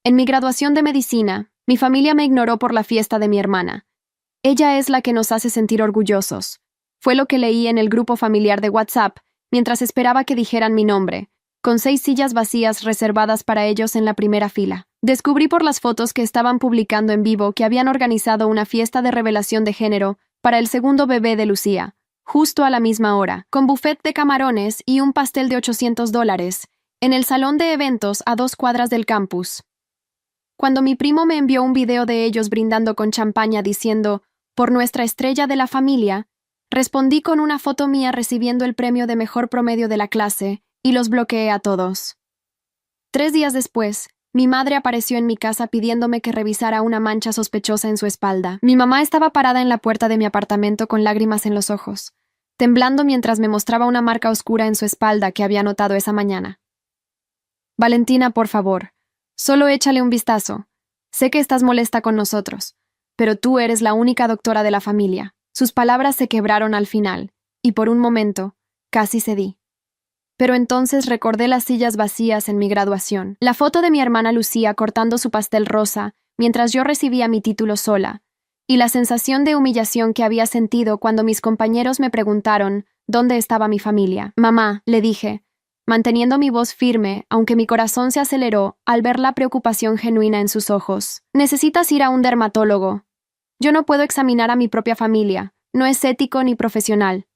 En mi graduación de medicina, mi familia me ignoró por la fiesta de mi hermana. Ella es la que nos hace sentir orgullosos. Fue lo que leí en el grupo familiar de WhatsApp mientras esperaba que dijeran mi nombre, con 6 sillas vacías reservadas para ellos en la primera fila. Descubrí por las fotos que estaban publicando en vivo que habían organizado una fiesta de revelación de género para el segundo bebé de Lucía, justo a la misma hora, con buffet de camarones y un pastel de $800, en el salón de eventos a 2 cuadras del campus. Cuando mi primo me envió un video de ellos brindando con champaña diciendo «por nuestra estrella de la familia», respondí con una foto mía recibiendo el premio de mejor promedio de la clase y los bloqueé a todos. 3 días después, mi madre apareció en mi casa pidiéndome que revisara una mancha sospechosa en su espalda. Mi mamá estaba parada en la puerta de mi apartamento con lágrimas en los ojos, temblando mientras me mostraba una marca oscura en su espalda que había notado esa mañana. «Valentina, por favor, solo échale un vistazo. Sé que estás molesta con nosotros, pero tú eres la única doctora de la familia». Sus palabras se quebraron al final, y por un momento, casi cedí. Pero entonces recordé las sillas vacías en mi graduación, la foto de mi hermana Lucía cortando su pastel rosa mientras yo recibía mi título sola, y la sensación de humillación que había sentido cuando mis compañeros me preguntaron dónde estaba mi familia. «Mamá», le dije, manteniendo mi voz firme, aunque mi corazón se aceleró al ver la preocupación genuina en sus ojos. «Necesitas ir a un dermatólogo. Yo no puedo examinar a mi propia familia, no es ético ni profesional».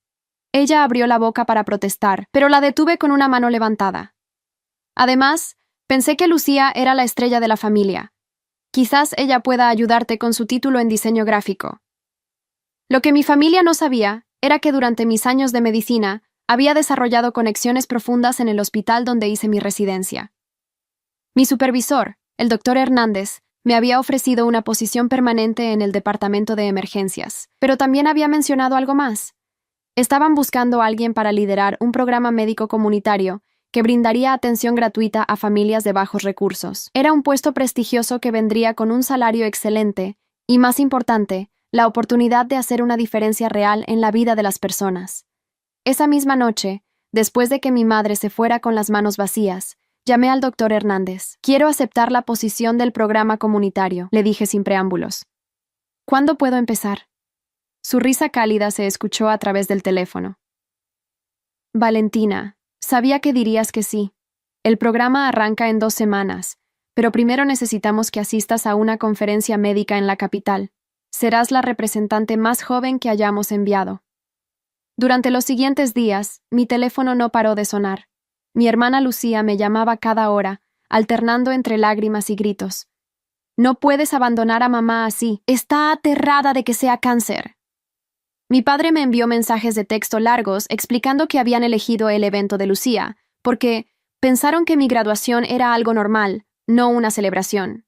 Ella abrió la boca para protestar, pero la detuve con una mano levantada. Además, pensé que Lucía era la estrella de la familia. Quizás ella pueda ayudarte con su título en diseño gráfico. Lo que mi familia no sabía era que durante mis años de medicina había desarrollado conexiones profundas en el hospital donde hice mi residencia. Mi supervisor, el doctor Hernández, me había ofrecido una posición permanente en el departamento de emergencias, pero también había mencionado algo más. Estaban buscando a alguien para liderar un programa médico comunitario que brindaría atención gratuita a familias de bajos recursos. Era un puesto prestigioso que vendría con un salario excelente y, más importante, la oportunidad de hacer una diferencia real en la vida de las personas. Esa misma noche, después de que mi madre se fuera con las manos vacías, llamé al doctor Hernández. «Quiero aceptar la posición del programa comunitario», le dije sin preámbulos. «¿Cuándo puedo empezar?» Su risa cálida se escuchó a través del teléfono. «Valentina, sabía que dirías que sí. El programa arranca en 2 semanas, pero primero necesitamos que asistas a una conferencia médica en la capital. Serás la representante más joven que hayamos enviado». Durante los siguientes días, mi teléfono no paró de sonar. Mi hermana Lucía me llamaba cada hora, alternando entre lágrimas y gritos. «No puedes abandonar a mamá así. Está aterrada de que sea cáncer». Mi padre me envió mensajes de texto largos explicando que habían elegido el evento de Lucía, porque pensaron que mi graduación era algo normal, no una celebración.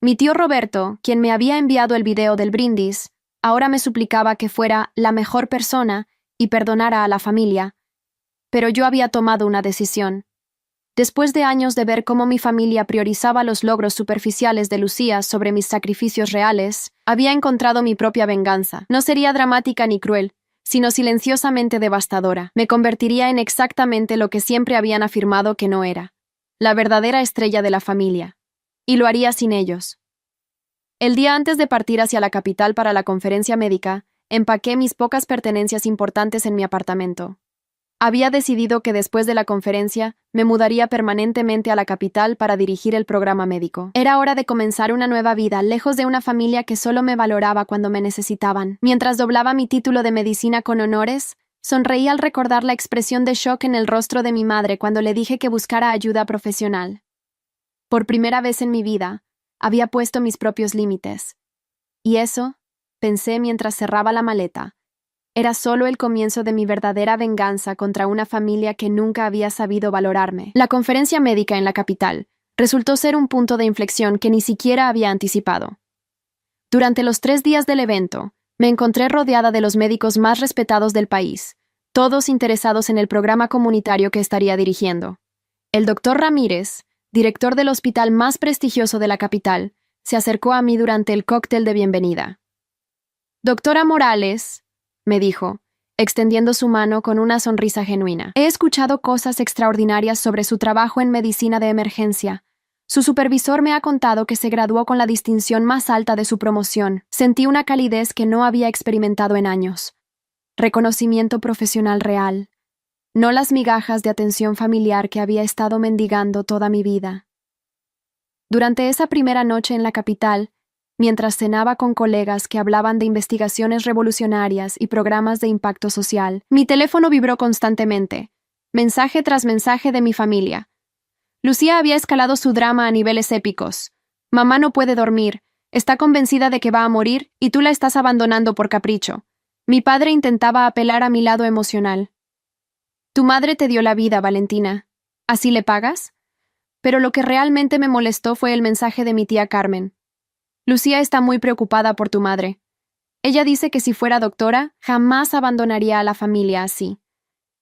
Mi tío Roberto, quien me había enviado el video del brindis, ahora me suplicaba que fuera la mejor persona y perdonara a la familia. Pero yo había tomado una decisión. Después de años de ver cómo mi familia priorizaba los logros superficiales de Lucía sobre mis sacrificios reales, había encontrado mi propia venganza. No sería dramática ni cruel, sino silenciosamente devastadora. Me convertiría en exactamente lo que siempre habían afirmado que no era, la verdadera estrella de la familia. Y lo haría sin ellos. El día antes de partir hacia la capital para la conferencia médica, empaqué mis pocas pertenencias importantes en mi apartamento. Había decidido que después de la conferencia me mudaría permanentemente a la capital para dirigir el programa médico. Era hora de comenzar una nueva vida, lejos de una familia que solo me valoraba cuando me necesitaban. Mientras doblaba mi título de medicina con honores, sonreí al recordar la expresión de shock en el rostro de mi madre cuando le dije que buscara ayuda profesional. Por primera vez en mi vida, había puesto mis propios límites. Y eso, pensé mientras cerraba la maleta, era solo el comienzo de mi verdadera venganza contra una familia que nunca había sabido valorarme. La conferencia médica en la capital resultó ser un punto de inflexión que ni siquiera había anticipado. Durante los 3 días del evento, me encontré rodeada de los médicos más respetados del país, todos interesados en el programa comunitario que estaría dirigiendo. El doctor Ramírez, director del hospital más prestigioso de la capital, se acercó a mí durante el cóctel de bienvenida. «Doctora Morales», me dijo, extendiendo su mano con una sonrisa genuina. «He escuchado cosas extraordinarias sobre su trabajo en medicina de emergencia, Su supervisor me ha contado que se graduó con la distinción más alta de su promoción. Sentí una calidez que no había experimentado en años. Reconocimiento profesional real. No las migajas de atención familiar que había estado mendigando toda mi vida. Durante esa primera noche en la capital, mientras cenaba con colegas que hablaban de investigaciones revolucionarias y programas de impacto social, mi teléfono vibró constantemente, mensaje tras mensaje de mi familia. Lucía había escalado su drama a niveles épicos. Mamá no puede dormir, está convencida de que va a morir y tú la estás abandonando por capricho. Mi padre intentaba apelar a mi lado emocional. Tu madre te dio la vida, Valentina. ¿Así le pagas? Pero lo que realmente me molestó fue el mensaje de mi tía Carmen. Lucía está muy preocupada por tu madre. Ella dice que si fuera doctora, jamás abandonaría a la familia así.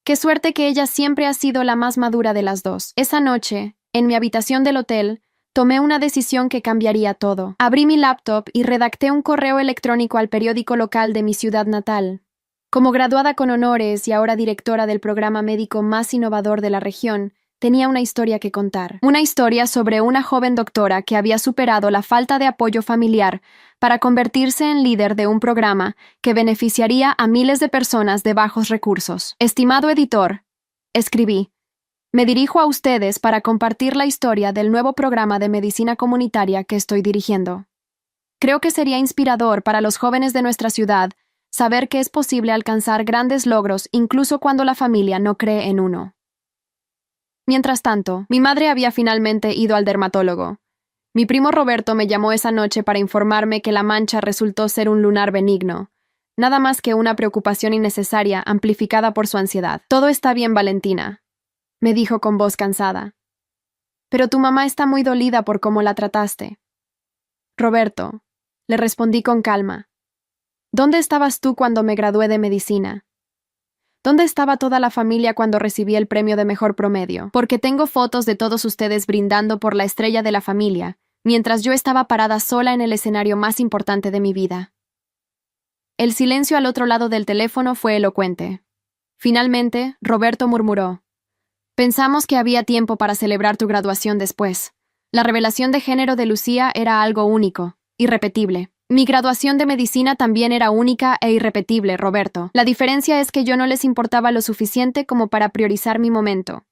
Qué suerte que ella siempre ha sido la más madura de las dos. Esa noche, en mi habitación del hotel, tomé una decisión que cambiaría todo. Abrí mi laptop y redacté un correo electrónico al periódico local de mi ciudad natal. Como graduada con honores y ahora directora del programa médico más innovador de la región, tenía una historia que contar. Una historia sobre una joven doctora que había superado la falta de apoyo familiar para convertirse en líder de un programa que beneficiaría a miles de personas de bajos recursos. Estimado editor, escribí, me dirijo a ustedes para compartir la historia del nuevo programa de medicina comunitaria que estoy dirigiendo. Creo que sería inspirador para los jóvenes de nuestra ciudad saber que es posible alcanzar grandes logros incluso cuando la familia no cree en uno. Mientras tanto, mi madre había finalmente ido al dermatólogo. Mi primo Roberto me llamó esa noche para informarme que la mancha resultó ser un lunar benigno, nada más que una preocupación innecesaria amplificada por su ansiedad. Todo está bien, Valentina, me dijo con voz cansada. Pero tu mamá está muy dolida por cómo la trataste. Roberto, le respondí con calma. ¿Dónde estabas tú cuando me gradué de medicina? ¿Dónde estaba toda la familia cuando recibí el premio de mejor promedio? Porque tengo fotos de todos ustedes brindando por la estrella de la familia, mientras yo estaba parada sola en el escenario más importante de mi vida. El silencio al otro lado del teléfono fue elocuente. Finalmente, Roberto murmuró. Pensamos que había tiempo para celebrar tu graduación después. La revelación de género de Lucía era algo único, irrepetible. Mi graduación de medicina también era única e irrepetible, Roberto. La diferencia es que yo no les importaba lo suficiente como para priorizar mi momento.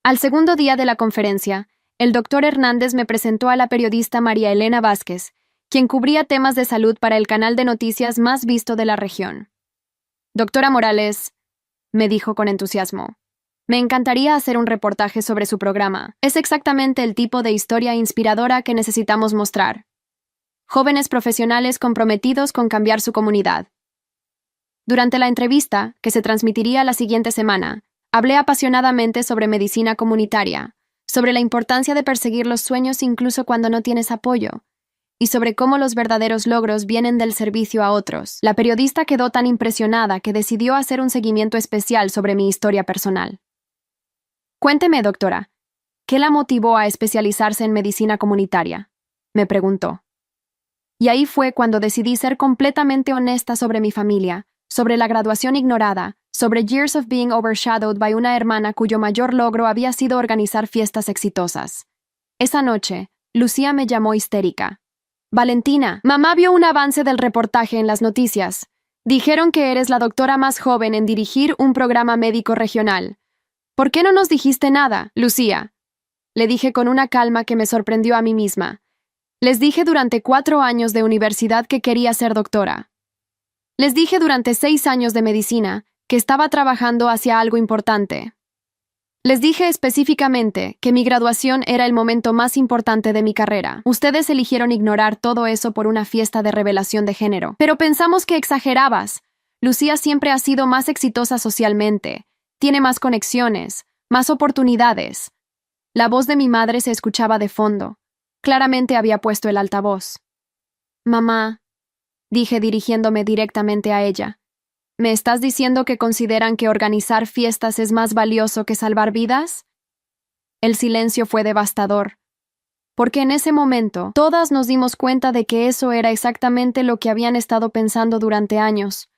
Al segundo día de la conferencia, el doctor Hernández me presentó a la periodista María Elena Vázquez, quien cubría temas de salud para el canal de noticias más visto de la región. Doctora Morales, me dijo con entusiasmo, me encantaría hacer un reportaje sobre su programa. Es exactamente el tipo de historia inspiradora que necesitamos mostrar. Jóvenes profesionales comprometidos con cambiar su comunidad. Durante la entrevista, que se transmitiría la siguiente semana, hablé apasionadamente sobre medicina comunitaria, sobre la importancia de perseguir los sueños incluso cuando no tienes apoyo, y sobre cómo los verdaderos logros vienen del servicio a otros. La periodista quedó tan impresionada que decidió hacer un seguimiento especial sobre mi historia personal. Cuénteme, doctora, ¿qué la motivó a especializarse en medicina comunitaria?, me preguntó. Y ahí fue cuando decidí ser completamente honesta sobre mi familia, sobre la graduación ignorada, sobre years of being overshadowed by una hermana cuyo mayor logro había sido organizar fiestas exitosas. Esa noche, Lucía me llamó histérica. Valentina, mamá vio un avance del reportaje en las noticias. Dijeron que eres la doctora más joven en dirigir un programa médico regional. ¿Por qué no nos dijiste nada, Lucía? Le dije con una calma que me sorprendió a mí misma. Les dije durante 4 años de universidad que quería ser doctora. Les dije durante 6 años de medicina que estaba trabajando hacia algo importante. Les dije específicamente que mi graduación era el momento más importante de mi carrera. Ustedes eligieron ignorar todo eso por una fiesta de revelación de género. Pero pensamos que exagerabas. Lucía siempre ha sido más exitosa socialmente. Tiene más conexiones, más oportunidades. La voz de mi madre se escuchaba de fondo. Claramente había puesto el altavoz. Mamá, dije dirigiéndome directamente a ella, ¿me estás diciendo que consideran que organizar fiestas es más valioso que salvar vidas? El silencio fue devastador, porque en ese momento todas nos dimos cuenta de que eso era exactamente lo que habían estado pensando durante años.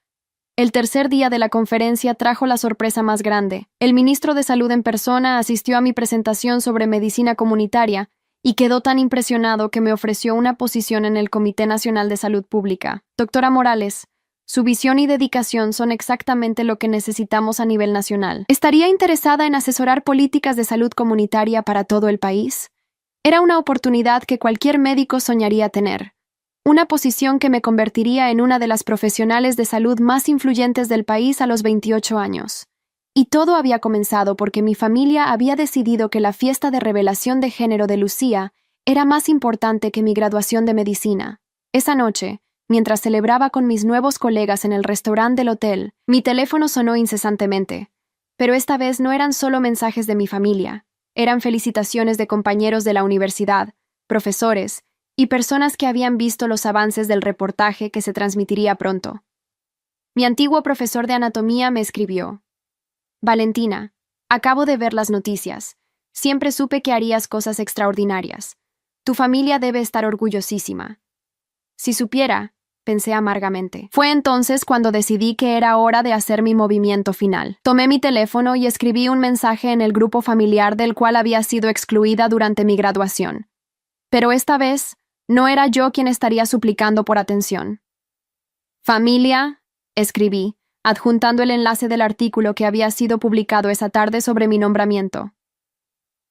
El tercer día de la conferencia trajo la sorpresa más grande. El ministro de Salud en persona asistió a mi presentación sobre medicina comunitaria y quedó tan impresionado que me ofreció una posición en el Comité Nacional de Salud Pública. Doctora Morales, su visión y dedicación son exactamente lo que necesitamos a nivel nacional. ¿Estaría interesada en asesorar políticas de salud comunitaria para todo el país? Era una oportunidad que cualquier médico soñaría tener. Una posición que me convertiría en una de las profesionales de salud más influyentes del país a los 28 años. Y todo había comenzado porque mi familia había decidido que la fiesta de revelación de género de Lucía era más importante que mi graduación de medicina. Esa noche, mientras celebraba con mis nuevos colegas en el restaurante del hotel, mi teléfono sonó incesantemente. Pero esta vez no eran solo mensajes de mi familia, eran felicitaciones de compañeros de la universidad, profesores y personas que habían visto los avances del reportaje que se transmitiría pronto. Mi antiguo profesor de anatomía me escribió: Valentina, acabo de ver las noticias. Siempre supe que harías cosas extraordinarias. Tu familia debe estar orgullosísima. Si supiera, pensé amargamente. Fue entonces cuando decidí que era hora de hacer mi movimiento final. Tomé mi teléfono y escribí un mensaje en el grupo familiar del cual había sido excluida durante mi graduación. Pero esta vez, no era yo quien estaría suplicando por atención. Familia, escribí, adjuntando el enlace del artículo que había sido publicado esa tarde sobre mi nombramiento.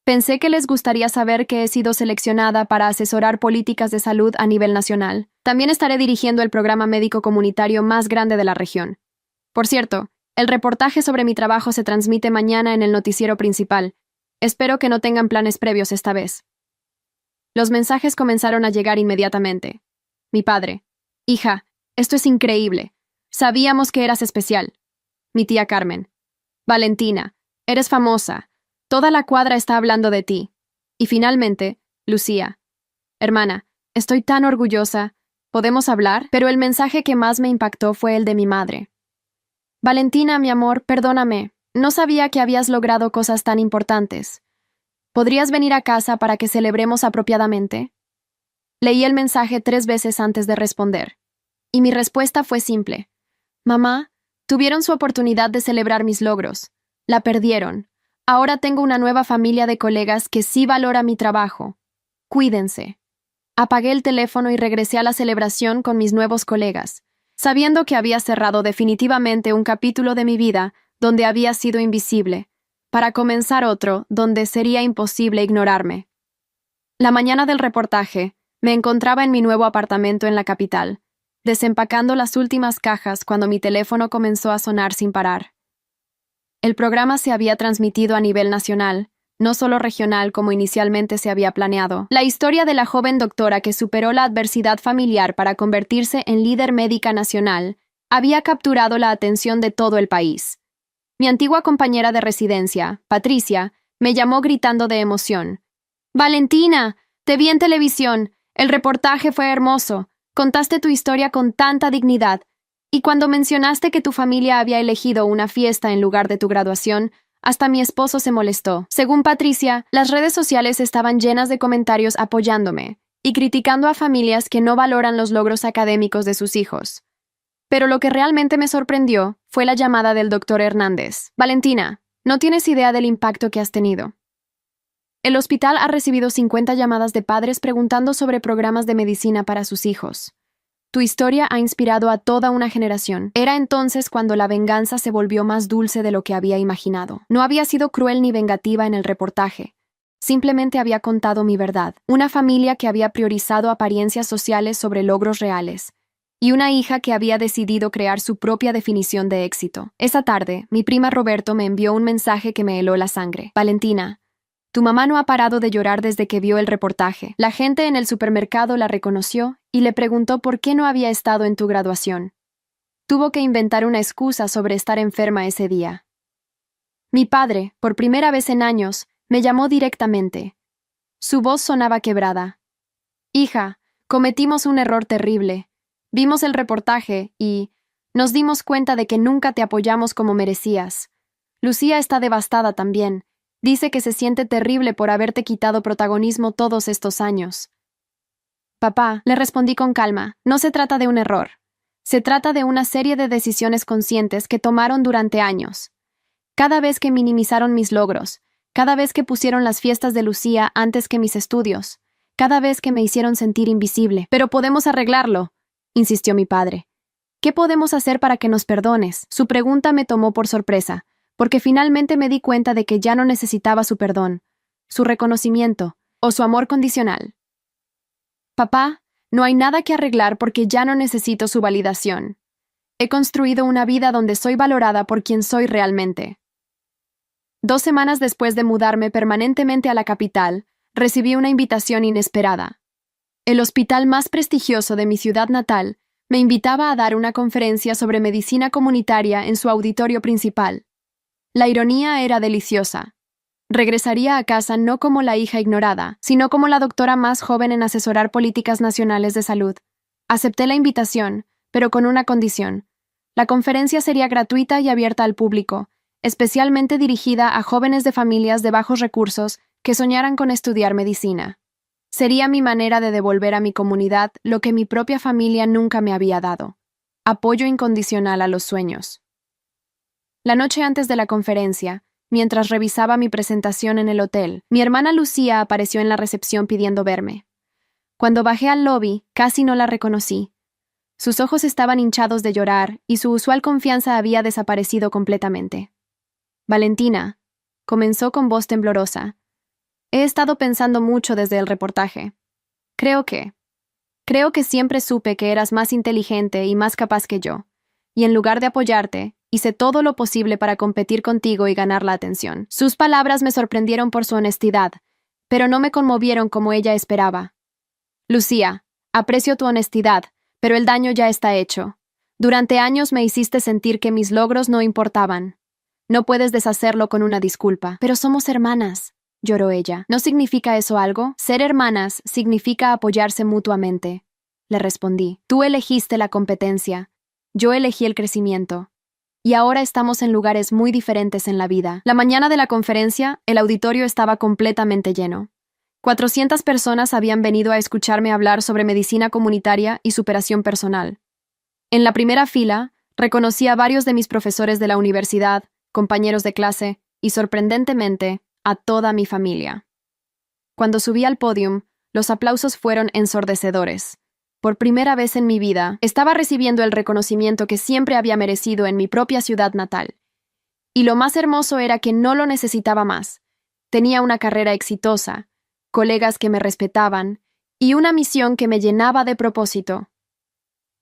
Pensé que les gustaría saber que he sido seleccionada para asesorar políticas de salud a nivel nacional. También estaré dirigiendo el programa médico comunitario más grande de la región. Por cierto, el reportaje sobre mi trabajo se transmite mañana en el noticiero principal. Espero que no tengan planes previos esta vez. Los mensajes comenzaron a llegar inmediatamente. Mi padre: Hija, esto es increíble. Sabíamos que eras especial. Mi tía Carmen: Valentina, eres famosa. Toda la cuadra está hablando de ti. Y finalmente, Lucía: Hermana, estoy tan orgullosa. ¿Podemos hablar? Pero el mensaje que más me impactó fue el de mi madre. Valentina, mi amor, perdóname. No sabía que habías logrado cosas tan importantes. ¿Podrías venir a casa para que celebremos apropiadamente? Leí el mensaje 3 veces antes de responder. Y mi respuesta fue simple. Mamá, tuvieron su oportunidad de celebrar mis logros. La perdieron. Ahora tengo una nueva familia de colegas que sí valora mi trabajo. Cuídense. Apagué el teléfono y regresé a la celebración con mis nuevos colegas, sabiendo que había cerrado definitivamente un capítulo de mi vida donde había sido invisible, para comenzar otro donde sería imposible ignorarme. La mañana del reportaje, me encontraba en mi nuevo apartamento en la capital, desempacando las últimas cajas cuando mi teléfono comenzó a sonar sin parar. El programa se había transmitido a nivel nacional, no solo regional como inicialmente se había planeado. La historia de la joven doctora que superó la adversidad familiar para convertirse en líder médica nacional había capturado la atención de todo el país. Mi antigua compañera de residencia, Patricia, me llamó gritando de emoción. «Valentina, te vi en televisión. El reportaje fue hermoso. Contaste tu historia con tanta dignidad. Y cuando mencionaste que tu familia había elegido una fiesta en lugar de tu graduación, hasta mi esposo se molestó». Según Patricia, las redes sociales estaban llenas de comentarios apoyándome y criticando a familias que no valoran los logros académicos de sus hijos. Pero lo que realmente me sorprendió fue la llamada del doctor Hernández. «Valentina, no tienes idea del impacto que has tenido. El hospital ha recibido 50 llamadas de padres preguntando sobre programas de medicina para sus hijos. Tu historia ha inspirado a toda una generación». Era entonces cuando la venganza se volvió más dulce de lo que había imaginado. No había sido cruel ni vengativa en el reportaje. Simplemente había contado mi verdad. Una familia que había priorizado apariencias sociales sobre logros reales. Y una hija que había decidido crear su propia definición de éxito. Esa tarde, mi prima Roberto me envió un mensaje que me heló la sangre. «Valentina, tu mamá no ha parado de llorar desde que vio el reportaje. La gente en el supermercado la reconoció y le preguntó por qué no había estado en tu graduación. Tuvo que inventar una excusa sobre estar enferma ese día». Mi padre, por primera vez en años, me llamó directamente. Su voz sonaba quebrada. «Hija, cometimos un error terrible. Vimos el reportaje y nos dimos cuenta de que nunca te apoyamos como merecías. Lucía está devastada también. Dice que se siente terrible por haberte quitado protagonismo todos estos años». «Papá», le respondí con calma, «no se trata de un error. Se trata de una serie de decisiones conscientes que tomaron durante años. Cada vez que minimizaron mis logros, cada vez que pusieron las fiestas de Lucía antes que mis estudios, cada vez que me hicieron sentir invisible. Pero podemos arreglarlo, insistió mi padre. ¿Qué podemos hacer para que nos perdones? Su pregunta me tomó por sorpresa, porque finalmente me di cuenta de que ya no necesitaba su perdón, su reconocimiento o su amor condicional. Papá, no hay nada que arreglar porque ya no necesito su validación. He construido una vida donde soy valorada por quien soy realmente. 2 semanas después de mudarme permanentemente a la capital, recibí una invitación inesperada. El hospital más prestigioso de mi ciudad natal me invitaba a dar una conferencia sobre medicina comunitaria en su auditorio principal. La ironía era deliciosa. Regresaría a casa no como la hija ignorada, sino como la doctora más joven en asesorar políticas nacionales de salud. Acepté la invitación, pero con una condición. La conferencia sería gratuita y abierta al público, especialmente dirigida a jóvenes de familias de bajos recursos que soñaran con estudiar medicina. Sería mi manera de devolver a mi comunidad lo que mi propia familia nunca me había dado: apoyo incondicional a los sueños. La noche antes de la conferencia, mientras revisaba mi presentación en el hotel, mi hermana Lucía apareció en la recepción pidiendo verme. Cuando bajé al lobby, casi no la reconocí. Sus ojos estaban hinchados de llorar y su usual confianza había desaparecido completamente. Valentina, comenzó con voz temblorosa. He estado pensando mucho desde el reportaje. Creo que siempre supe que eras más inteligente y más capaz que yo, y en lugar de apoyarte, hice todo lo posible para competir contigo y ganar la atención. Sus palabras me sorprendieron por su honestidad, pero no me conmovieron como ella esperaba. Lucía, aprecio tu honestidad, pero el daño ya está hecho. Durante años me hiciste sentir que mis logros no importaban. No puedes deshacerlo con una disculpa. Pero somos hermanas, lloró ella. ¿No significa eso algo? Ser hermanas significa apoyarse mutuamente, le respondí. Tú elegiste la competencia, yo elegí el crecimiento. Y ahora estamos en lugares muy diferentes en la vida. La mañana de la conferencia, el auditorio estaba completamente lleno. 400 personas habían venido a escucharme hablar sobre medicina comunitaria y superación personal. En la primera fila, reconocí a varios de mis profesores de la universidad, compañeros de clase y, sorprendentemente, a toda mi familia. Cuando subí al podium, los aplausos fueron ensordecedores. Por primera vez en mi vida, estaba recibiendo el reconocimiento que siempre había merecido en mi propia ciudad natal. Y lo más hermoso era que no lo necesitaba más. Tenía una carrera exitosa, colegas que me respetaban y una misión que me llenaba de propósito.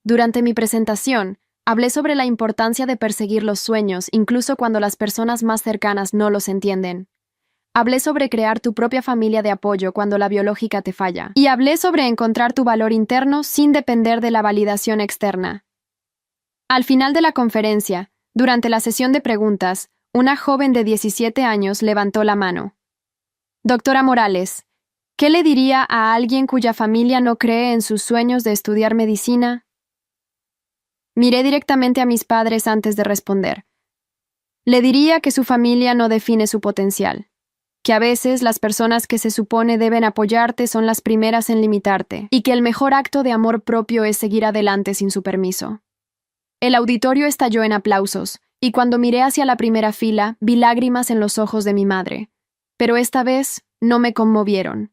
Durante mi presentación, hablé sobre la importancia de perseguir los sueños incluso cuando las personas más cercanas no los entienden. Hablé sobre crear tu propia familia de apoyo cuando la biológica te falla. Y hablé sobre encontrar tu valor interno sin depender de la validación externa. Al final de la conferencia, durante la sesión de preguntas, una joven de 17 años levantó la mano. Doctora Morales, ¿qué le diría a alguien cuya familia no cree en sus sueños de estudiar medicina? Miré directamente a mis padres antes de responder. Le diría que su familia no define su potencial, que a veces las personas que se supone deben apoyarte son las primeras en limitarte, y que el mejor acto de amor propio es seguir adelante sin su permiso. El auditorio estalló en aplausos, y cuando miré hacia la primera fila, vi lágrimas en los ojos de mi madre. Pero esta vez no me conmovieron.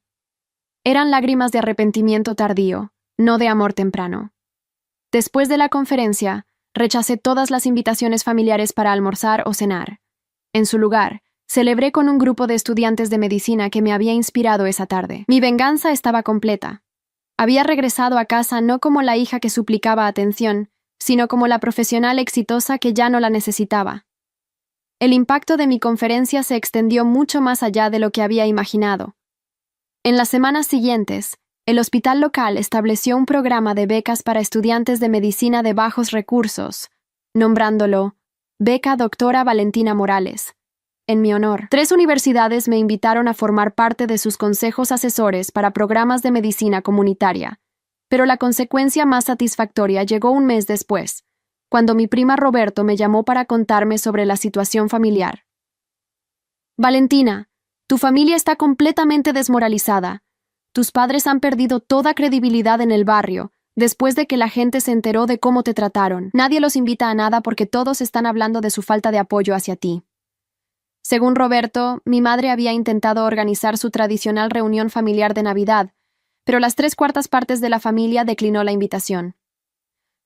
Eran lágrimas de arrepentimiento tardío, no de amor temprano. Después de la conferencia, rechacé todas las invitaciones familiares para almorzar o cenar. En su lugar, celebré con un grupo de estudiantes de medicina que me había inspirado esa tarde. Mi venganza estaba completa. Había regresado a casa no como la hija que suplicaba atención, sino como la profesional exitosa que ya no la necesitaba. El impacto de mi conferencia se extendió mucho más allá de lo que había imaginado. En las semanas siguientes, el hospital local estableció un programa de becas para estudiantes de medicina de bajos recursos, nombrándolo Beca Doctora Valentina Morales. En mi honor, 3 universidades me invitaron a formar parte de sus consejos asesores para programas de medicina comunitaria, pero la consecuencia más satisfactoria llegó un mes después, cuando mi prima Roberto me llamó para contarme sobre la situación familiar. Valentina, tu familia está completamente desmoralizada. Tus padres han perdido toda credibilidad en el barrio, después de que la gente se enteró de cómo te trataron. Nadie los invita a nada porque todos están hablando de su falta de apoyo hacia ti. Según Roberto, mi madre había intentado organizar su tradicional reunión familiar de Navidad, pero las 3/4 de la familia declinó la invitación.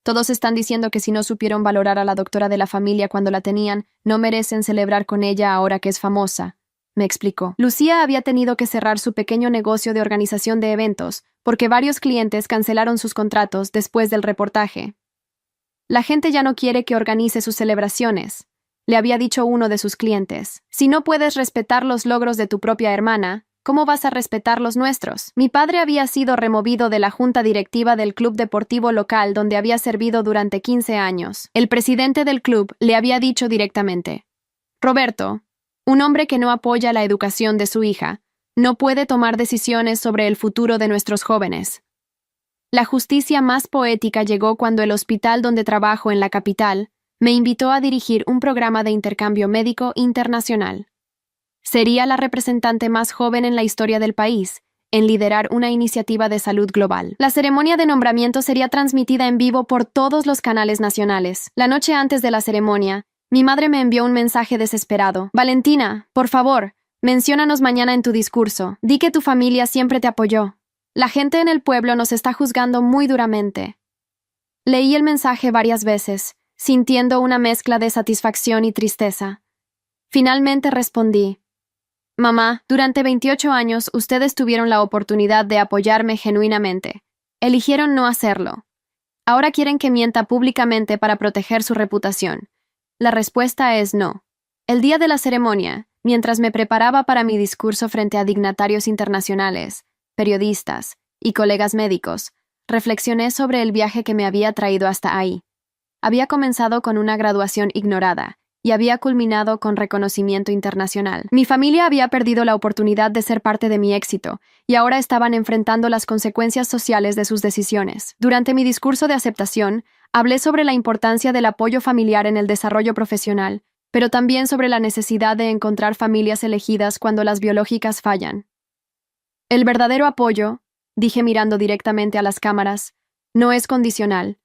Todos están diciendo que si no supieron valorar a la doctora de la familia cuando la tenían, no merecen celebrar con ella ahora que es famosa, me explicó. Lucía había tenido que cerrar su pequeño negocio de organización de eventos porque varios clientes cancelaron sus contratos después del reportaje. La gente ya no quiere que organice sus celebraciones, le había dicho uno de sus clientes. Si no puedes respetar los logros de tu propia hermana, ¿cómo vas a respetar los nuestros? Mi padre había sido removido de la junta directiva del club deportivo local donde había servido durante 15 años. El presidente del club le había dicho directamente: Roberto, un hombre que no apoya la educación de su hija, no puede tomar decisiones sobre el futuro de nuestros jóvenes. La justicia más poética llegó cuando el hospital donde trabajo en la capital me invitó a dirigir un programa de intercambio médico internacional. Sería la representante más joven en la historia del país en liderar una iniciativa de salud global. La ceremonia de nombramiento sería transmitida en vivo por todos los canales nacionales. La noche antes de la ceremonia, mi madre me envió un mensaje desesperado. Valentina, por favor, menciónanos mañana en tu discurso. Di que tu familia siempre te apoyó. La gente en el pueblo nos está juzgando muy duramente. Leí el mensaje varias veces, sintiendo una mezcla de satisfacción y tristeza. Finalmente respondí: Mamá, durante 28 años ustedes tuvieron la oportunidad de apoyarme genuinamente. Eligieron no hacerlo. Ahora quieren que mienta públicamente para proteger su reputación. La respuesta es no. El día de la ceremonia, mientras me preparaba para mi discurso frente a dignatarios internacionales, periodistas y colegas médicos, reflexioné sobre el viaje que me había traído hasta ahí. Había comenzado con una graduación ignorada y había culminado con reconocimiento internacional. Mi familia había perdido la oportunidad de ser parte de mi éxito y ahora estaban enfrentando las consecuencias sociales de sus decisiones. Durante mi discurso de aceptación, hablé sobre la importancia del apoyo familiar en el desarrollo profesional, pero también sobre la necesidad de encontrar familias elegidas cuando las biológicas fallan. El verdadero apoyo, dije mirando directamente a las cámaras, no es condicional.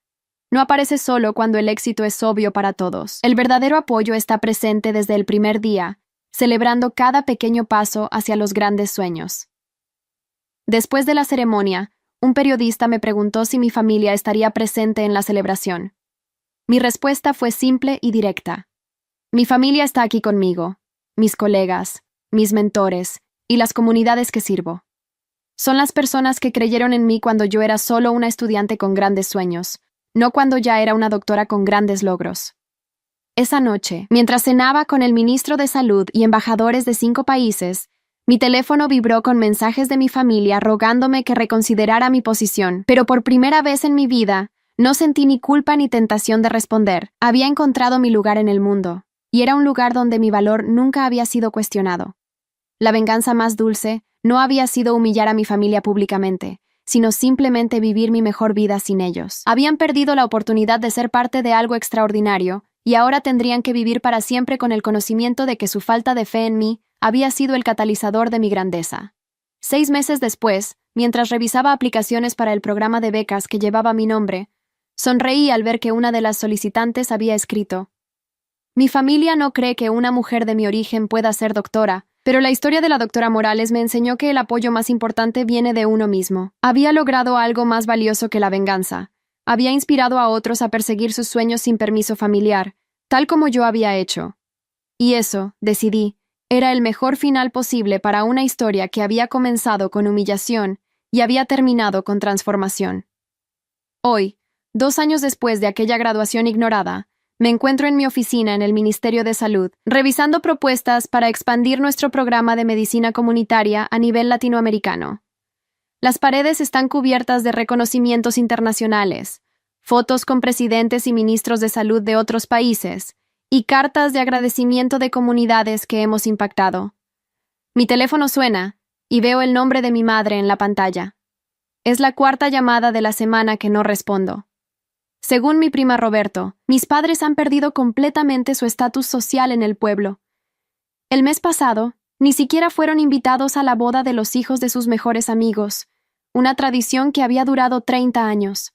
No aparece solo cuando el éxito es obvio para todos. El verdadero apoyo está presente desde el primer día, celebrando cada pequeño paso hacia los grandes sueños. Después de la ceremonia, un periodista me preguntó si mi familia estaría presente en la celebración. Mi respuesta fue simple y directa. Mi familia está aquí conmigo, mis colegas, mis mentores y las comunidades que sirvo. Son las personas que creyeron en mí cuando yo era solo una estudiante con grandes sueños, no cuando ya era una doctora con grandes logros. Esa noche, mientras cenaba con el ministro de Salud y embajadores de 5 países, mi teléfono vibró con mensajes de mi familia rogándome que reconsiderara mi posición, pero por primera vez en mi vida, no sentí ni culpa ni tentación de responder. Había encontrado mi lugar en el mundo, y era un lugar donde mi valor nunca había sido cuestionado. La venganza más dulce no había sido humillar a mi familia públicamente, sino simplemente vivir mi mejor vida sin ellos. Habían perdido la oportunidad de ser parte de algo extraordinario, y ahora tendrían que vivir para siempre con el conocimiento de que su falta de fe en mí había sido el catalizador de mi grandeza. 6 meses después, mientras revisaba aplicaciones para el programa de becas que llevaba mi nombre, sonreí al ver que una de las solicitantes había escrito: Mi familia no cree que una mujer de mi origen pueda ser doctora, pero la historia de la doctora Morales me enseñó que el apoyo más importante viene de uno mismo. Había logrado algo más valioso que la venganza. Había inspirado a otros a perseguir sus sueños sin permiso familiar, tal como yo había hecho. Y eso, decidí, era el mejor final posible para una historia que había comenzado con humillación y había terminado con transformación. Hoy, 2 años después de aquella graduación ignorada, me encuentro en mi oficina en el Ministerio de Salud, revisando propuestas para expandir nuestro programa de medicina comunitaria a nivel latinoamericano. Las paredes están cubiertas de reconocimientos internacionales, fotos con presidentes y ministros de salud de otros países, y cartas de agradecimiento de comunidades que hemos impactado. Mi teléfono suena, y veo el nombre de mi madre en la pantalla. Es la 4ª llamada de la semana que no respondo. Según mi prima Roberto, mis padres han perdido completamente su estatus social en el pueblo. El mes pasado, ni siquiera fueron invitados a la boda de los hijos de sus mejores amigos, una tradición que había durado 30 años.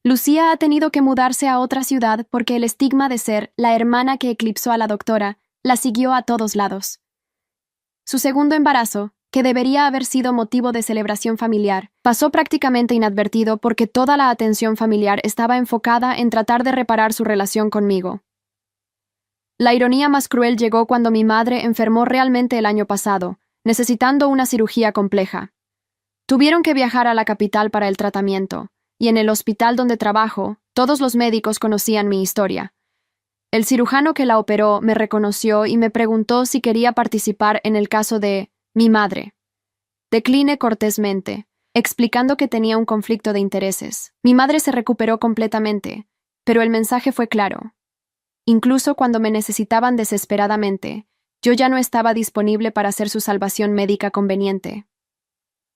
Lucía ha tenido que mudarse a otra ciudad porque el estigma de ser la hermana que eclipsó a la doctora la siguió a todos lados. Su segundo embarazo, que debería haber sido motivo de celebración familiar, pasó prácticamente inadvertido porque toda la atención familiar estaba enfocada en tratar de reparar su relación conmigo. La ironía más cruel llegó cuando mi madre enfermó realmente el año pasado, necesitando una cirugía compleja. Tuvieron que viajar a la capital para el tratamiento, y en el hospital donde trabajo, todos los médicos conocían mi historia. El cirujano que la operó me reconoció y me preguntó si quería participar en el caso de mi madre. Decliné cortésmente, explicando que tenía un conflicto de intereses. Mi madre se recuperó completamente, pero el mensaje fue claro. Incluso cuando me necesitaban desesperadamente, yo ya no estaba disponible para hacer su salvación médica conveniente.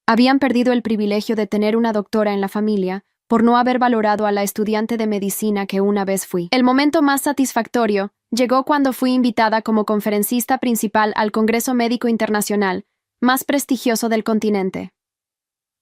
Habían perdido el privilegio de tener una doctora en la familia por no haber valorado a la estudiante de medicina que una vez fui. El momento más satisfactorio llegó cuando fui invitada como conferencista principal al Congreso Médico Internacional, más prestigioso del continente.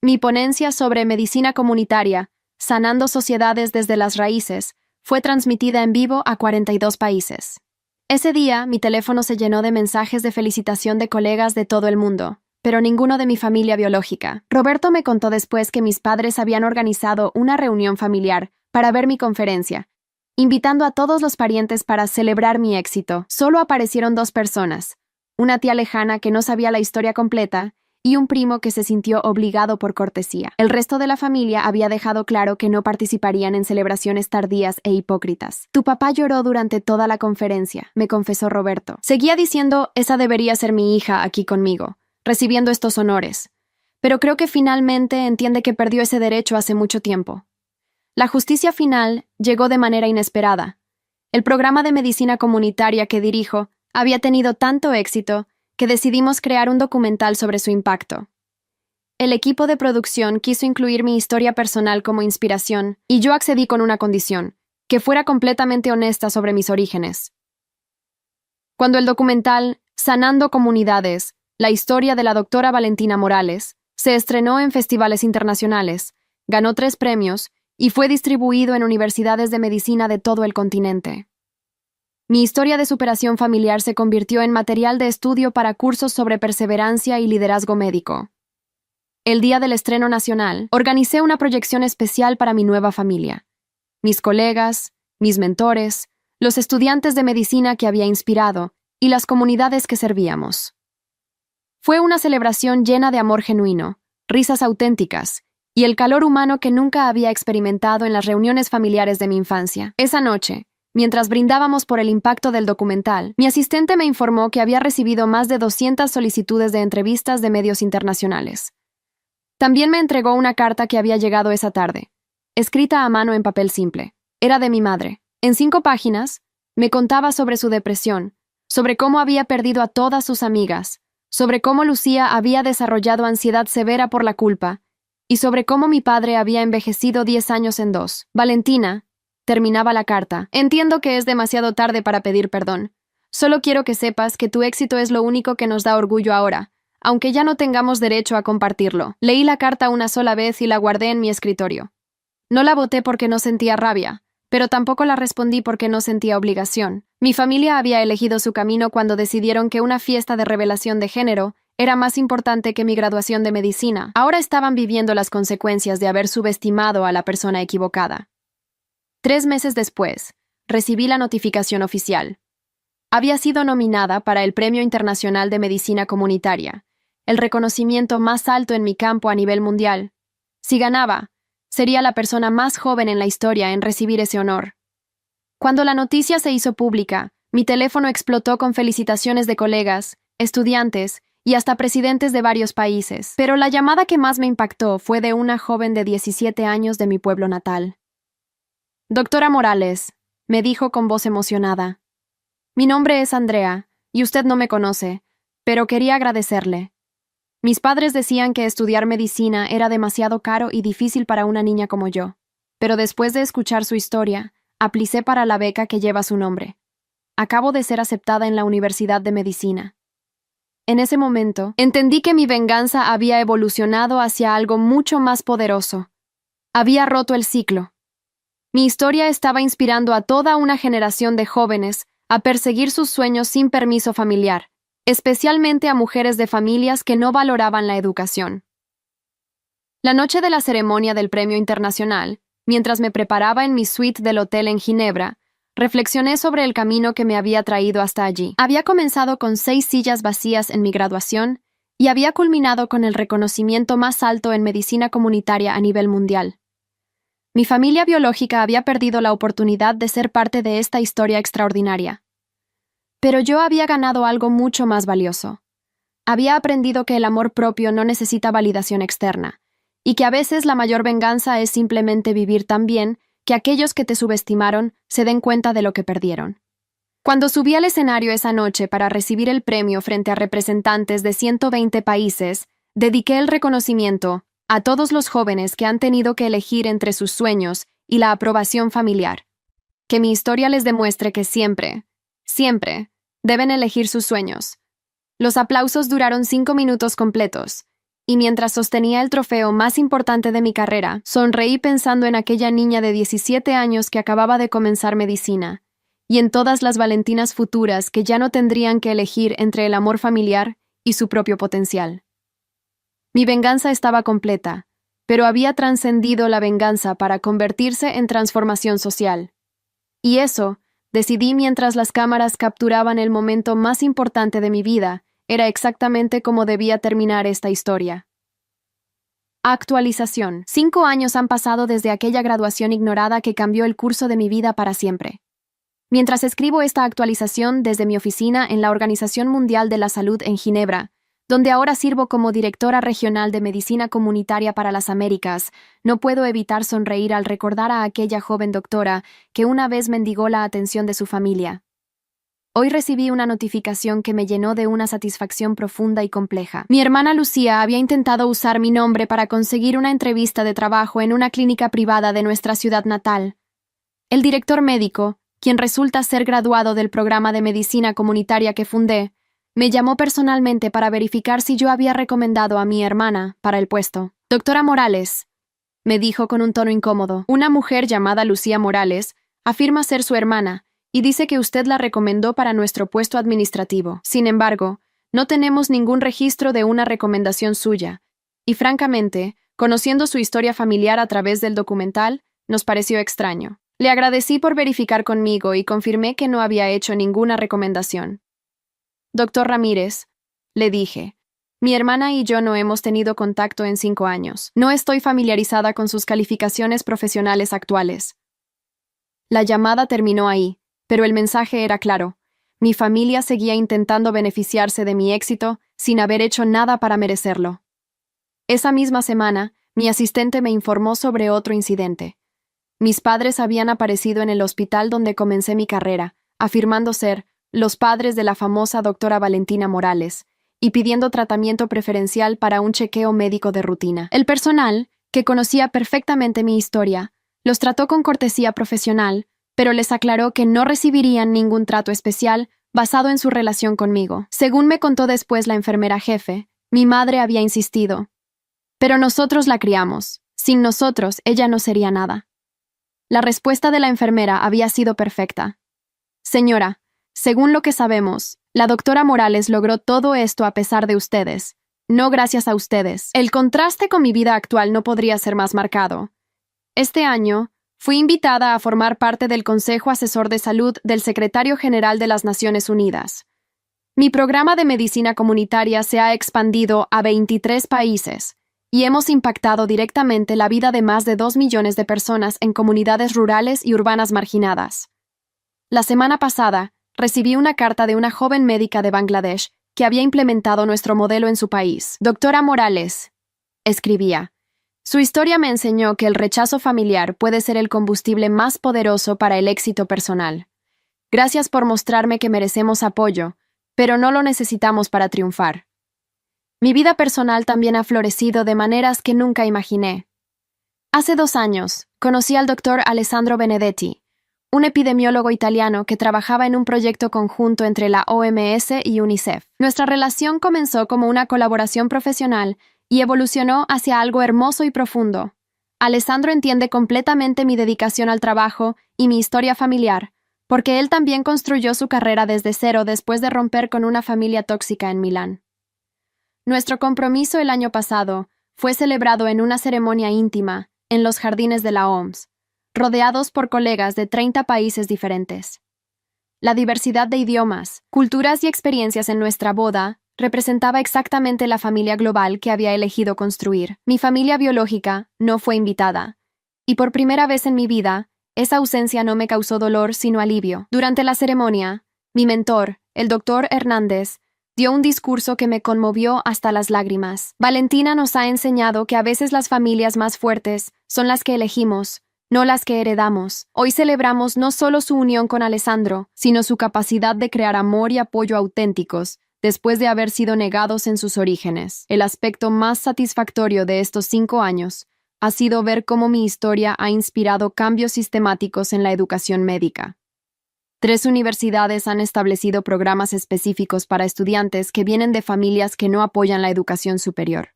Mi ponencia sobre medicina comunitaria, sanando sociedades desde las raíces, fue transmitida en vivo a 42 países. Ese día, mi teléfono se llenó de mensajes de felicitación de colegas de todo el mundo, pero ninguno de mi familia biológica. Roberto me contó después que mis padres habían organizado una reunión familiar para ver mi conferencia, invitando a todos los parientes para celebrar mi éxito. Solo aparecieron 2 personas, una tía lejana que no sabía la historia completa y un primo que se sintió obligado por cortesía. El resto de la familia había dejado claro que no participarían en celebraciones tardías e hipócritas. Tu papá lloró durante toda la conferencia, me confesó Roberto. Seguía diciendo, esa debería ser mi hija aquí conmigo, recibiendo estos honores. Pero creo que finalmente entiende que perdió ese derecho hace mucho tiempo. La justicia final llegó de manera inesperada. El programa de medicina comunitaria que dirijo había tenido tanto éxito que decidimos crear un documental sobre su impacto. El equipo de producción quiso incluir mi historia personal como inspiración y yo accedí con una condición, que fuera completamente honesta sobre mis orígenes. Cuando el documental Sanando Comunidades, la historia de la doctora Valentina Morales, se estrenó en festivales internacionales, ganó 3 premios y fue distribuido en universidades de medicina de todo el continente. Mi historia de superación familiar se convirtió en material de estudio para cursos sobre perseverancia y liderazgo médico. El día del estreno nacional, organicé una proyección especial para mi nueva familia. Mis colegas, mis mentores, los estudiantes de medicina que había inspirado y las comunidades que servíamos. Fue una celebración llena de amor genuino, risas auténticas y el calor humano que nunca había experimentado en las reuniones familiares de mi infancia. Esa noche, mientras brindábamos por el impacto del documental, mi asistente me informó que había recibido más de 200 solicitudes de entrevistas de medios internacionales. También me entregó una carta que había llegado esa tarde, escrita a mano en papel simple. Era de mi madre. En 5 páginas, me contaba sobre su depresión, sobre cómo había perdido a todas sus amigas, sobre cómo Lucía había desarrollado ansiedad severa por la culpa, y sobre cómo mi padre había envejecido 10 años en 2. Valentina, terminaba la carta. Entiendo que es demasiado tarde para pedir perdón. Solo quiero que sepas que tu éxito es lo único que nos da orgullo ahora, aunque ya no tengamos derecho a compartirlo. Leí la carta una sola vez y la guardé en mi escritorio. No la boté porque no sentía rabia, pero tampoco la respondí porque no sentía obligación. Mi familia había elegido su camino cuando decidieron que una fiesta de revelación de género era más importante que mi graduación de medicina. Ahora estaban viviendo las consecuencias de haber subestimado a la persona equivocada. 3 meses después, recibí la notificación oficial. Había sido nominada para el Premio Internacional de Medicina Comunitaria, el reconocimiento más alto en mi campo a nivel mundial. Si ganaba, sería la persona más joven en la historia en recibir ese honor. Cuando la noticia se hizo pública, mi teléfono explotó con felicitaciones de colegas, estudiantes y hasta presidentes de varios países. Pero la llamada que más me impactó fue de una joven de 17 años de mi pueblo natal. Doctora Morales, me dijo con voz emocionada. Mi nombre es Andrea, y usted no me conoce, pero quería agradecerle. Mis padres decían que estudiar medicina era demasiado caro y difícil para una niña como yo, pero después de escuchar su historia, apliqué para la beca que lleva su nombre. Acabo de ser aceptada en la Universidad de Medicina. En ese momento, entendí que mi venganza había evolucionado hacia algo mucho más poderoso. Había roto el ciclo. Mi historia estaba inspirando a toda una generación de jóvenes a perseguir sus sueños sin permiso familiar, especialmente a mujeres de familias que no valoraban la educación. La noche de la ceremonia del Premio Internacional, mientras me preparaba en mi suite del hotel en Ginebra, reflexioné sobre el camino que me había traído hasta allí. Había comenzado con 6 sillas vacías en mi graduación y había culminado con el reconocimiento más alto en medicina comunitaria a nivel mundial. Mi familia biológica había perdido la oportunidad de ser parte de esta historia extraordinaria. Pero yo había ganado algo mucho más valioso. Había aprendido que el amor propio no necesita validación externa, y que a veces la mayor venganza es simplemente vivir tan bien que aquellos que te subestimaron se den cuenta de lo que perdieron. Cuando subí al escenario esa noche para recibir el premio frente a representantes de 120 países, dediqué el reconocimiento a todos los jóvenes que han tenido que elegir entre sus sueños y la aprobación familiar. Que mi historia les demuestre que siempre deben elegir sus sueños. Los aplausos duraron 5 minutos completos, y mientras sostenía el trofeo más importante de mi carrera, sonreí pensando en aquella niña de 17 años que acababa de comenzar medicina, y en todas las Valentinas futuras que ya no tendrían que elegir entre el amor familiar y su propio potencial. Mi venganza estaba completa, pero había trascendido la venganza para convertirse en transformación social. Y eso, decidí mientras las cámaras capturaban el momento más importante de mi vida, era exactamente cómo debía terminar esta historia. Actualización. 5 años han pasado desde aquella graduación ignorada que cambió el curso de mi vida para siempre. Mientras escribo esta actualización desde mi oficina en la Organización Mundial de la Salud en Ginebra, donde ahora sirvo como directora regional de Medicina Comunitaria para las Américas, no puedo evitar sonreír al recordar a aquella joven doctora que una vez mendigó la atención de su familia. Hoy recibí una notificación que me llenó de una satisfacción profunda y compleja. Mi hermana Lucía había intentado usar mi nombre para conseguir una entrevista de trabajo en una clínica privada de nuestra ciudad natal. El director médico, quien resulta ser graduado del programa de medicina comunitaria que fundé, me llamó personalmente para verificar si yo había recomendado a mi hermana para el puesto. Doctora Morales, me dijo con un tono incómodo, una mujer llamada Lucía Morales afirma ser su hermana y dice que usted la recomendó para nuestro puesto administrativo. Sin embargo, no tenemos ningún registro de una recomendación suya, y francamente, conociendo su historia familiar a través del documental, nos pareció extraño. Le agradecí por verificar conmigo y confirmé que no había hecho ninguna recomendación. Doctor Ramírez, le dije, mi hermana y yo no hemos tenido contacto en 5 años. No estoy familiarizada con sus calificaciones profesionales actuales. La llamada terminó ahí, pero el mensaje era claro. Mi familia seguía intentando beneficiarse de mi éxito sin haber hecho nada para merecerlo. Esa misma semana, mi asistente me informó sobre otro incidente. Mis padres habían aparecido en el hospital donde comencé mi carrera, afirmando ser los padres de la famosa doctora Valentina Morales, y pidiendo tratamiento preferencial para un chequeo médico de rutina. El personal, que conocía perfectamente mi historia, los trató con cortesía profesional, pero les aclaró que no recibirían ningún trato especial basado en su relación conmigo. Según me contó después la enfermera jefe, mi madre había insistido. Pero nosotros la criamos. Sin nosotros, ella no sería nada. La respuesta de la enfermera había sido perfecta. Señora, según lo que sabemos, la doctora Morales logró todo esto a pesar de ustedes, no gracias a ustedes. El contraste con mi vida actual no podría ser más marcado. Este año, fui invitada a formar parte del Consejo Asesor de Salud del Secretario General de las Naciones Unidas. Mi programa de medicina comunitaria se ha expandido a 23 países y hemos impactado directamente la vida de más de 2 millones de personas en comunidades rurales y urbanas marginadas. La semana pasada, recibí una carta de una joven médica de Bangladesh que había implementado nuestro modelo en su país. Doctora Morales, escribía, su historia me enseñó que el rechazo familiar puede ser el combustible más poderoso para el éxito personal. Gracias por mostrarme que merecemos apoyo, pero no lo necesitamos para triunfar. Mi vida personal también ha florecido de maneras que nunca imaginé. Hace 2 años, conocí al doctor Alessandro Benedetti, un epidemiólogo italiano que trabajaba en un proyecto conjunto entre la OMS y UNICEF. Nuestra relación comenzó como una colaboración profesional y evolucionó hacia algo hermoso y profundo. Alessandro entiende completamente mi dedicación al trabajo y mi historia familiar, porque él también construyó su carrera desde cero después de romper con una familia tóxica en Milán. Nuestro compromiso el año pasado fue celebrado en una ceremonia íntima en los jardines de la OMS, rodeados por colegas de 30 países diferentes. La diversidad de idiomas, culturas y experiencias en nuestra boda representaba exactamente la familia global que había elegido construir. Mi familia biológica no fue invitada, y por primera vez en mi vida, esa ausencia no me causó dolor sino alivio. Durante la ceremonia, mi mentor, el Dr. Hernández, dio un discurso que me conmovió hasta las lágrimas. Valentina nos ha enseñado que a veces las familias más fuertes son las que elegimos, no las que heredamos. Hoy celebramos no solo su unión con Alessandro, sino su capacidad de crear amor y apoyo auténticos, después de haber sido negados en sus orígenes. El aspecto más satisfactorio de estos 5 años ha sido ver cómo mi historia ha inspirado cambios sistemáticos en la educación médica. 3 universidades han establecido programas específicos para estudiantes que vienen de familias que no apoyan la educación superior.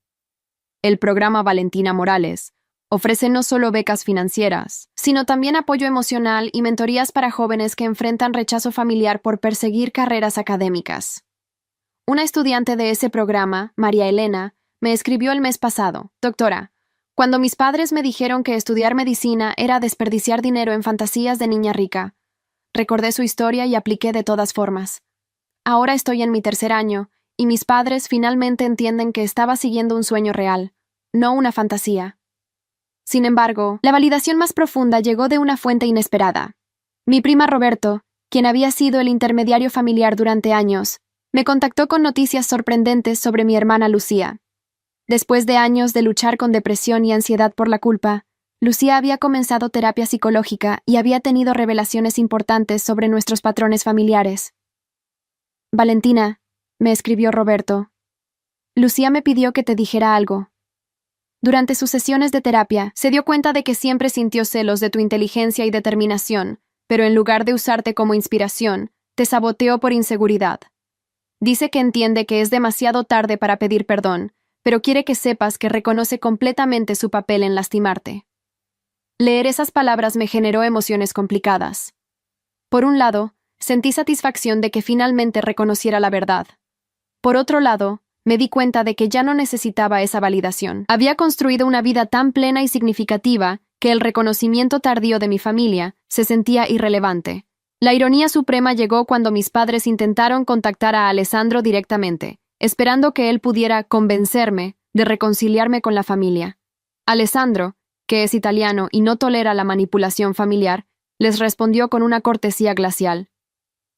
El programa Valentina Morales ofrece no solo becas financieras, sino también apoyo emocional y mentorías para jóvenes que enfrentan rechazo familiar por perseguir carreras académicas. Una estudiante de ese programa, María Elena, me escribió el mes pasado: Doctora, cuando mis padres me dijeron que estudiar medicina era desperdiciar dinero en fantasías de niña rica, recordé su historia y apliqué de todas formas. Ahora estoy en mi 3er año, y mis padres finalmente entienden que estaba siguiendo un sueño real, no una fantasía. Sin embargo, la validación más profunda llegó de una fuente inesperada. Mi prima Roberto, quien había sido el intermediario familiar durante años, me contactó con noticias sorprendentes sobre mi hermana Lucía. Después de años de luchar con depresión y ansiedad por la culpa, Lucía había comenzado terapia psicológica y había tenido revelaciones importantes sobre nuestros patrones familiares. Valentina, me escribió Roberto, Lucía me pidió que te dijera algo. Durante sus sesiones de terapia, se dio cuenta de que siempre sintió celos de tu inteligencia y determinación, pero en lugar de usarte como inspiración, te saboteó por inseguridad. Dice que entiende que es demasiado tarde para pedir perdón, pero quiere que sepas que reconoce completamente su papel en lastimarte. Leer esas palabras me generó emociones complicadas. Por un lado, sentí satisfacción de que finalmente reconociera la verdad. Por otro lado, me di cuenta de que ya no necesitaba esa validación. Había construido una vida tan plena y significativa que el reconocimiento tardío de mi familia se sentía irrelevante. La ironía suprema llegó cuando mis padres intentaron contactar a Alessandro directamente, esperando que él pudiera convencerme de reconciliarme con la familia. Alessandro, que es italiano y no tolera la manipulación familiar, les respondió con una cortesía glacial.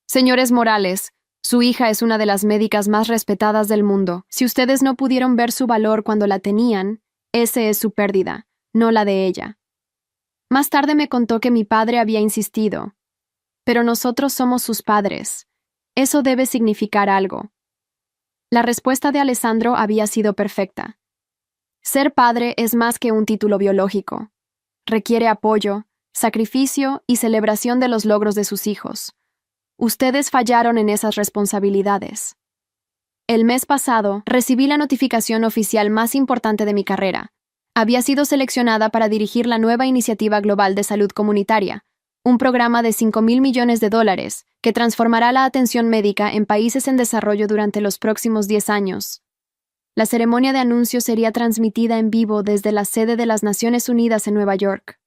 Señores Morales, su hija es una de las médicas más respetadas del mundo. Si ustedes no pudieron ver su valor cuando la tenían, ese es su pérdida, no la de ella. Más tarde me contó que mi padre había insistido. Pero nosotros somos sus padres. Eso debe significar algo. La respuesta de Alessandro había sido perfecta. Ser padre es más que un título biológico. Requiere apoyo, sacrificio y celebración de los logros de sus hijos. Ustedes fallaron en esas responsabilidades. El mes pasado, recibí la notificación oficial más importante de mi carrera. Había sido seleccionada para dirigir la nueva Iniciativa Global de Salud Comunitaria, un programa de $5.000 millones que transformará la atención médica en países en desarrollo durante los próximos 10 años. La ceremonia de anuncio sería transmitida en vivo desde la sede de las Naciones Unidas en Nueva York.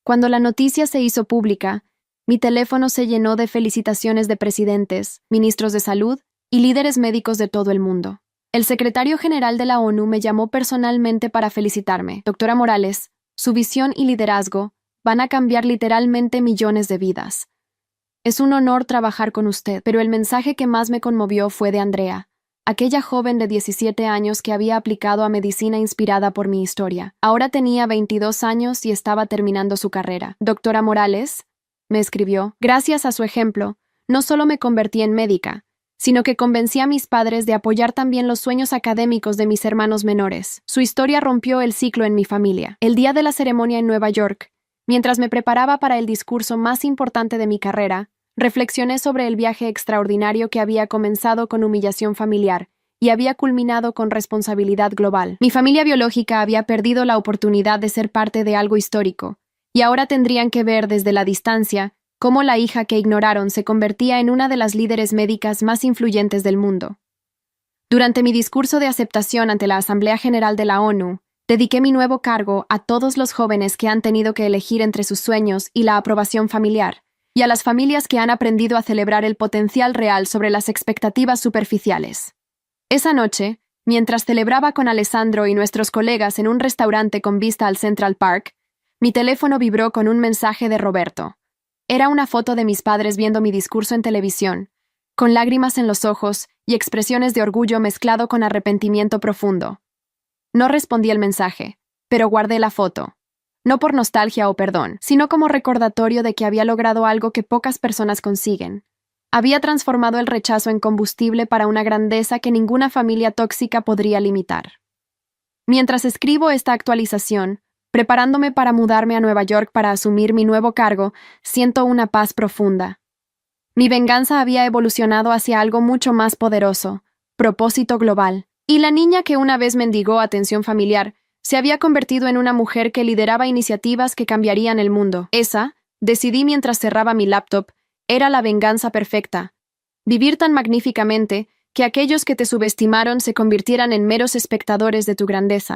Cuando la noticia se hizo pública, mi teléfono se llenó de felicitaciones de presidentes, ministros de salud y líderes médicos de todo el mundo. El secretario general de la ONU me llamó personalmente para felicitarme. Doctora Morales, su visión y liderazgo van a cambiar literalmente millones de vidas. Es un honor trabajar con usted, pero el mensaje que más me conmovió fue de Andrea, aquella joven de 17 años que había aplicado a medicina inspirada por mi historia. Ahora tenía 22 años y estaba terminando su carrera. Doctora Morales, me escribió, gracias a su ejemplo, no solo me convertí en médica, sino que convencí a mis padres de apoyar también los sueños académicos de mis hermanos menores. Su historia rompió el ciclo en mi familia. El día de la ceremonia en Nueva York, mientras me preparaba para el discurso más importante de mi carrera, reflexioné sobre el viaje extraordinario que había comenzado con humillación familiar y había culminado con responsabilidad global. Mi familia biológica había perdido la oportunidad de ser parte de algo histórico, y ahora tendrían que ver desde la distancia cómo la hija que ignoraron se convertía en una de las líderes médicas más influyentes del mundo. Durante mi discurso de aceptación ante la Asamblea General de la ONU, dediqué mi nuevo cargo a todos los jóvenes que han tenido que elegir entre sus sueños y la aprobación familiar, y a las familias que han aprendido a celebrar el potencial real sobre las expectativas superficiales. Esa noche, mientras celebraba con Alessandro y nuestros colegas en un restaurante con vista al Central Park, mi teléfono vibró con un mensaje de Roberto. Era una foto de mis padres viendo mi discurso en televisión, con lágrimas en los ojos y expresiones de orgullo mezclado con arrepentimiento profundo. No respondí el mensaje, pero guardé la foto. No por nostalgia o perdón, sino como recordatorio de que había logrado algo que pocas personas consiguen. Había transformado el rechazo en combustible para una grandeza que ninguna familia tóxica podría limitar. Mientras escribo esta actualización, preparándome para mudarme a Nueva York para asumir mi nuevo cargo, siento una paz profunda. Mi venganza había evolucionado hacia algo mucho más poderoso, propósito global, y la niña que una vez mendigó atención familiar se había convertido en una mujer que lideraba iniciativas que cambiarían el mundo. Esa, decidí mientras cerraba mi laptop, era la venganza perfecta. Vivir tan magníficamente que aquellos que te subestimaron se convirtieran en meros espectadores de tu grandeza.